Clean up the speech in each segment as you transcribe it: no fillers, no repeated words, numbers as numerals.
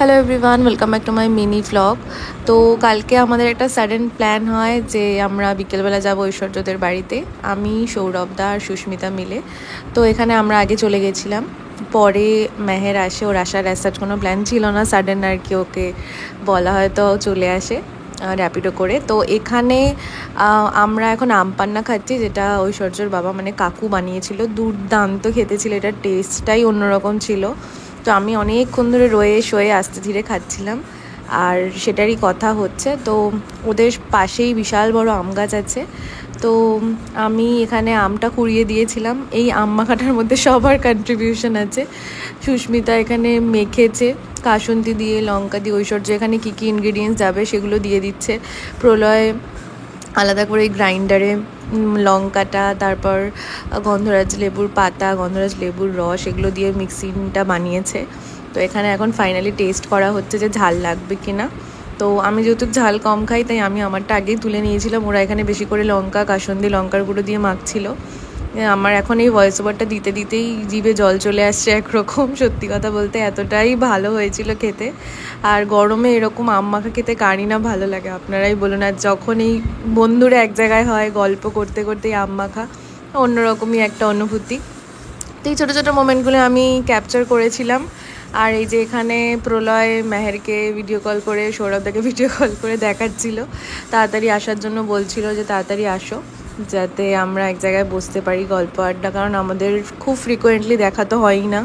Hello everyone, welcome back to my mini vlog. তো কালকে আমাদের একটা সাডেন প্ল্যান হয় যে আমরা বিকেলবেলা যাব ঐশ্বর্যদের বাড়িতে, আমি সৌরভদা আর সুস্মিতা মিলে। তো এখানে আমরা আগে চলে গেছিলাম, পরে মেহের আসে। ওর আসার অ্যাজ কোনো প্ল্যান ছিল না, সাডেন আর কি ওকে বলা হয়তো চলে আসে র্যাপিডো করে। তো এখানে আমরা এখন আম পান্না খাচ্ছি, যেটা ঐশ্বর্যর বাবা মানে কাকু বানিয়েছিল। দুর্দান্ত খেতে ছিল, এটার টেস্টটাই অন্যরকম ছিল। তো আমি অনেকক্ষণ ধরে রয়ে শয়ে আস্তে ধীরে খাচ্ছিলাম, আর সেটারই কথা হচ্ছে। তো ওদের পাশেই বিশাল বড় আম গাছ আছে, তো আমি এখানে আমটা কুড়িয়ে দিয়েছিলাম। এই আম মাখাটার মধ্যে সবার কন্ট্রিবিউশন আছে। সুস্মিতা এখানে মেখেছে কাসুন্দি দিয়ে, লঙ্কা দিয়ে। ঐশ্বর্য এখানে কী কী ইনগ্রিডিয়েন্টস যাবে সেগুলো দিয়ে দিচ্ছে। প্রলয় আলাদা করে গ্রাইন্ডারে লঙ্কাটা, তারপর গন্ধরাজ লেবুর পাতা, গন্ধরাজ লেবুর রস, এগুলো দিয়ে মিক্সিংটা বানিয়েছে। তো এখানে এখন ফাইনালি টেস্ট করা হচ্ছে যে ঝাল লাগবে কি না। তো আমি যেহেতু ঝাল কম খাই, তাই আমি আমারটা আগেই তুলে নিয়েছিলাম। ওরা এখানে বেশি করে লঙ্কা, কাসুন্দি, লঙ্কার গুঁড়ো দিয়ে মাখছিল। আমার এখন এই ভয়েস ওভারটা দিতে দিতেই জিভে জল চলে আসছে একরকম, সত্যি কথা বলতে এতটাই ভালো হয়েছিল খেতে। আর গরমে এরকম আম মাখা খেতে কারই না ভালো লাগে, আপনারাই বলুন। আর যখন এই বন্ধুরা এক জায়গায় হয়, গল্প করতে করতেই আম মাখা অন্যরকমই একটা অনুভূতি। তো এই ছোটো ছোটো মোমেন্টগুলো আমি ক্যাপচার করেছিলাম। আর এই যে এখানে প্রলয় মেহেরকে ভিডিও কল করে, সৌরভদাকে ভিডিও কল করে দেখাচ্ছিল, তাড়াতাড়ি আসার জন্য বলছিল যে তাড়াতাড়ি আসো, যাতে আমরা এক জায়গায় বসতে পারি গল্প আড্ডা, কারণ আমাদের খুব ফ্রিকোয়েন্টলি দেখা তো হয়ই না।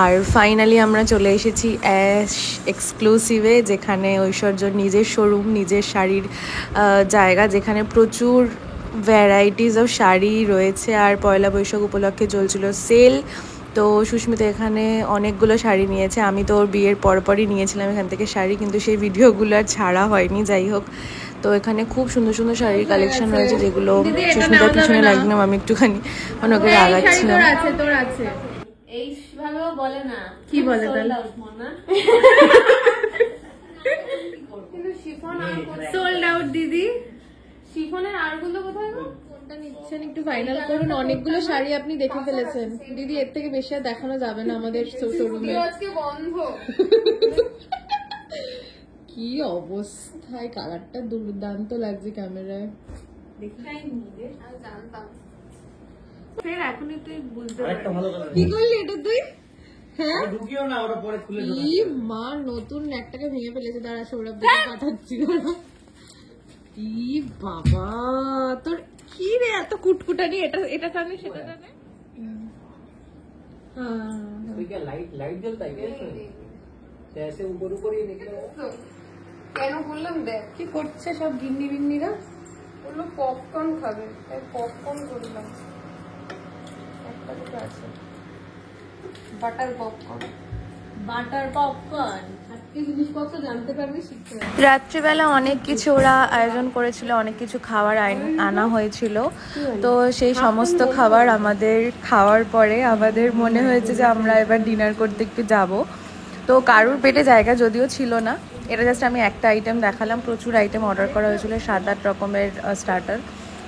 আর ফাইনালি আমরা চলে এসেছি অ্যাশ এক্সক্লুসিভে, যেখানে ঐশ্বর্যর নিজের শোরুম, নিজের শাড়ির জায়গা, যেখানে প্রচুর ভ্যারাইটিস অফ শাড়ি রয়েছে। আর পয়লা বৈশাখ উপলক্ষে চলছিল সেল। তো সুস্মিতা এখানে অনেকগুলো শাড়ি নিয়েছে, আমি তো ওর বিয়ের পরপরই নিয়েছিলাম এখান থেকে শাড়ি, কিন্তু সেই ভিডিওগুলো আর ছাড়া হয়নি। যাই হোক, তো এখানে খুব সুন্দর সুন্দর শাড়ির কালেকশন রয়েছে, যেগুলো সুস্মিতার পিছনে লাগলাম আমি একটুখানি, ওকে রাগাচ্ছিলাম। বলে না কি বলে সোল্ড আউট দিদি। শিফনের আরগুলো কোথায় গো? কোনটা নিচ্ছেন একটু ফাইনাল করুন। অনেকগুলো শাড়ি আপনি দেখে ফেলেছেন দিদি, এর থেকে বেশি আর দেখানো যাবে না আমাদের শোরুমে। আজকে বন্ধ। কি অবস্থায়, কালারটা দুর্দান্ত লাগছে ক্যামেরায়। জানতাম ফের এখনই তুই বুঝতে পারবি কি করলি এটা তুই। হ্যাঁ ঢুকিও না, ওটা পরে খুলে দেব। কি মা নতুন একটাকে ভেঙে ফেলেছে, দাঁড়া সৌরভ দিকে পাঠাচ্ছি। ই বাবা, তোর কি রে এত কুটকুটানি, এটা টানে সেটা টানে। लाइट जलता है क्या इसमें? तो ऐसे ऊपर ऊपर ही निकले। কেন বললাম দেখ কি করছে সব গিন্নি বিন্নিরা? বললো পপকর্ন খাবে, তাই পপকর্ন করলাম। একটা দুটো আছে বাটার পপকর্ন। জিনিসপত্র জানতে পারবি, শিখতে পারবি। রাত্রিবেলা অনেক কিছু ওরা আয়োজন করেছিল, অনেক কিছু খাবার আনা হয়েছিল। তো সেই সমস্ত খাবার আমাদের খাওয়ার পরে আমাদের মনে হয়েছে যে আমরা এবার ডিনার করতে একটু যাব। তো কারুর পেটে জায়গা যদিও ছিল না, এটা জাস্ট আমি একটা আইটেম দেখালাম। প্রচুর আইটেম অর্ডার করা হয়েছিল, 7-8 রকমের স্টার্টার।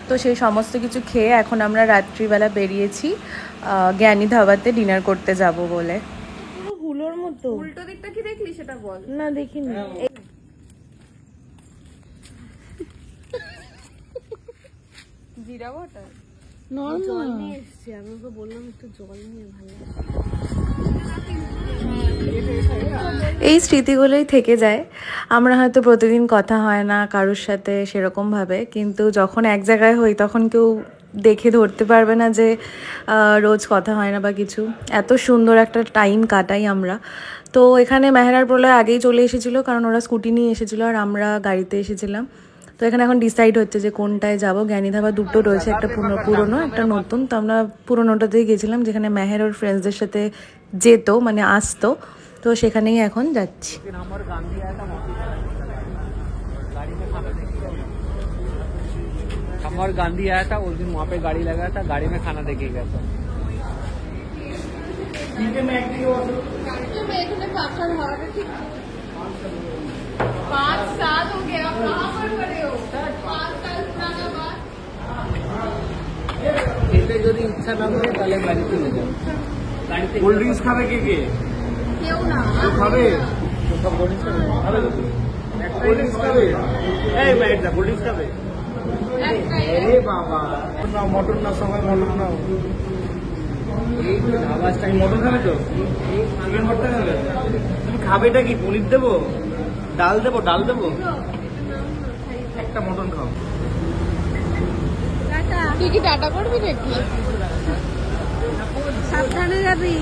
তো সেই সমস্ত কিছু খেয়ে এখন আমরা রাত্রিবেলা বেরিয়েছি জ্ঞানী ধাবাতে ডিনার করতে যাব বলে। হুলোর মতো উল্টো দিকটা কি দেখলি সেটা বল। না দেখিনি। জিরা ওয়াটার নরমাল নিয়ে এসছি, আমি ওকে বললাম একটু জল নিয়ে ভালো। এই স্মৃতিগুলোই থেকে যায়। আমরা হয়তো প্রতিদিন কথা হয় না কারোর সাথে সেরকমভাবে, কিন্তু যখন এক জায়গায় হই তখন কেউ দেখে ধরতে পারবে না যে রোজ কথা হয় না বা কিছু। এত সুন্দর একটা টাইম কাটাই আমরা। তো এখানে মেহেরার প্রলয় আগেই চলে এসেছিলো, কারণ ওরা স্কুটি নিয়ে এসেছিলো আর আমরা গাড়িতে এসেছিলাম। তো এখানে এখন ডিসাইড হচ্ছে যে কোনটায় যাব। জ্ঞানী ধাবা দুটো রয়েছে, একটা পুরনো একটা নতুন। তো আমরা পুরোনোটাতেই গেছিলাম, যেখানে মেহের ওর ফ্রেন্ডসদের সাথে যেত, মানে আসতো। তো সেখানেই এখন যাচ্ছি। हमार गांधी आया था उस दिन, वहाँ पे गाड़ी लगा था, गाड़ी में खाना देके गया था। पाँच साल हो गया, कहाँ पर पड़े हो? 5 साल पुराना बात। খেতে যদি ইচ্ছা না করে তাহলে বাড়িতে চলে যাও। গাড়িতে কোল্ড ড্রিঙ্কস খাবে কে কে? কেউ না খাবে সব কোল্ড ড্রিঙ্কস খাবে তো কোল্ড ড্রিঙ্কস খাবে এই বাইট দা কোল্ড ড্রিঙ্কস খাবে আরে বাবা না মটন না সবাই মটন নাও এই তো ধাবা স্টাইল মটন খাবে তো চিকেন ভর্তা খাবে তুমি খাবেটা কি পনির দেবো ডাল দেবো একটা মটন খাও তুই কি টাটা করবি নাকি? সাবধানে যাবি।